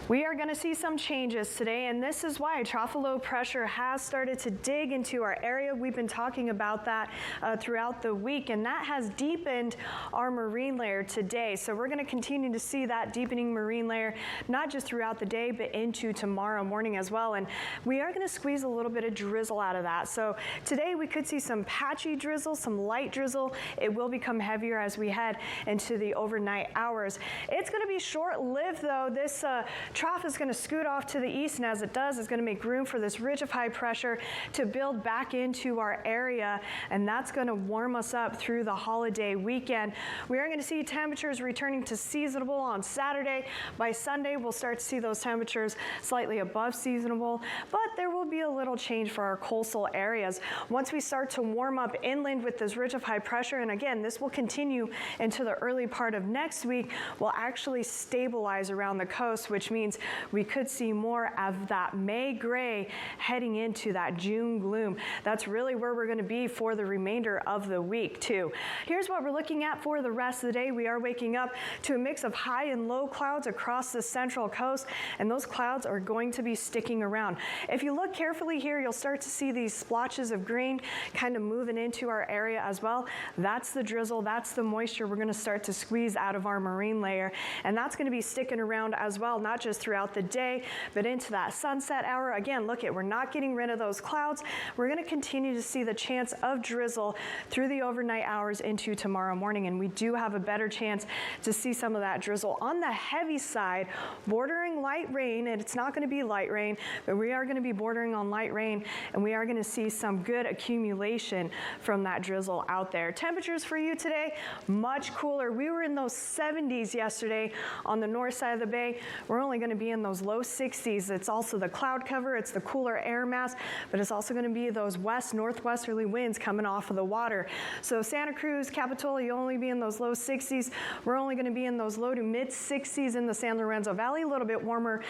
We are going to see some changes today, and this is why trough low pressure has started to dig into our area. We've been talking about that throughout the week, and that has deepened our marine layer today. So we're going to continue to see that deepening marine layer, not just throughout the day, but into tomorrow morning as well. And we are going to squeeze a little bit of drizzle out of that. So today we could see some patchy drizzle, some light drizzle. It will become heavier as we head into the overnight hours. It's going to be short-lived, though. This trough is going to scoot off to the east, and as it does, it's going to make room for this ridge of high pressure to build back into our area, and that's going to warm us up through the holiday weekend. We are going to see temperatures returning to seasonable on Saturday. By Sunday, we'll start to see those temperatures slightly above seasonable, but there will be a little change for our coastal areas. Once we start to warm up inland with this ridge of high pressure, and again, this will continue into the early part of next week, we'll actually stabilize around the coast, which means we could see more of that May gray heading into that June gloom. That's really where we're going to be for the remainder of the week too. Here's what we're looking at for the rest of the day. We are waking up to a mix of high and low clouds across the central coast, and those clouds are going to be sticking around. If you look carefully here, you'll start to see these splotches of green kind of moving into our area as well. That's the drizzle, that's the moisture we're going to start to squeeze out of our marine layer, and that's going to be sticking around as well, not just throughout the day, but into that sunset hour. Again, look at, we're not getting rid of those clouds. We're going to continue to see the chance of drizzle through the overnight hours into tomorrow morning, and we do have a better chance to see some of that drizzle on the heavy side, bordering light rain, and it's not going to be light rain, but we are going to be bordering on light rain, and we are going to see some good accumulation from that drizzle out there. Temperatures for you today, much cooler. We were in those 70s yesterday on the north side of the bay. We're only going to be in those low 60s. It's also the cloud cover, it's the cooler air mass, but it's also going to be those northwesterly winds coming off of the water. So Santa Cruz, Capitola, you'll only be in those low 60s. We're only going to be in those low to mid 60s in the San Lorenzo Valley, a little bit warmer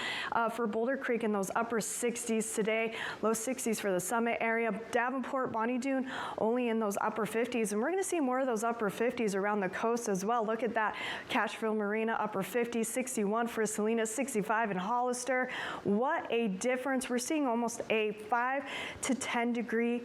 for Boulder Creek in those upper 60s today, low 60s for the Summit area. Davenport, Bonnie Doon, only in those upper 50s, and we're going to see more of those upper 50s around the coast as well. Look at that, Cashville Marina, upper 50s, 61 for Salinas, 65 in Hollister. What a difference. We're seeing almost a 5 to 10 degree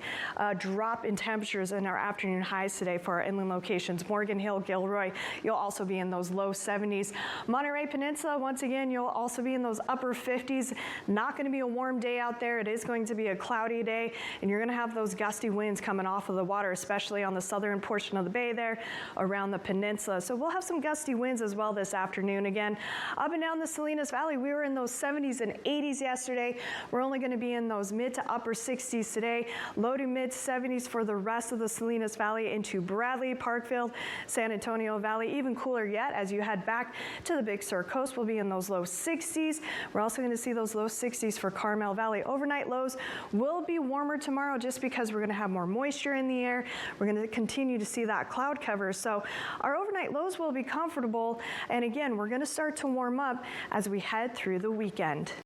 drop in temperatures in our afternoon highs today for our inland locations. Morgan Hill, Gilroy, you'll also be in those low 70s. Monterey Peninsula, once again, you'll also be in those upper 50s. Not going to be a warm day out there. It is going to be a cloudy day, and you're going to have those gusty winds coming off of the water, especially on the southern portion of the bay there around the peninsula. So we'll have some gusty winds as well this afternoon. Again, up and down the Salinas Valley, we were in those 70s and 80s yesterday. We're only going to be in those mid to upper 60s today, low to mid 70s for the rest of the Salinas Valley into Bradley, Parkfield, San Antonio Valley. Even cooler yet as you head back to the Big Sur coast, we'll be in those low 60s. We're also going to see those low 60s for Carmel Valley. Overnight lows will be warmer tomorrow just because we're going to have more moisture in the air. We're going to continue to see that cloud cover. So our overnight lows will be comfortable, and again, we're going to start to warm up as we head through the weekend.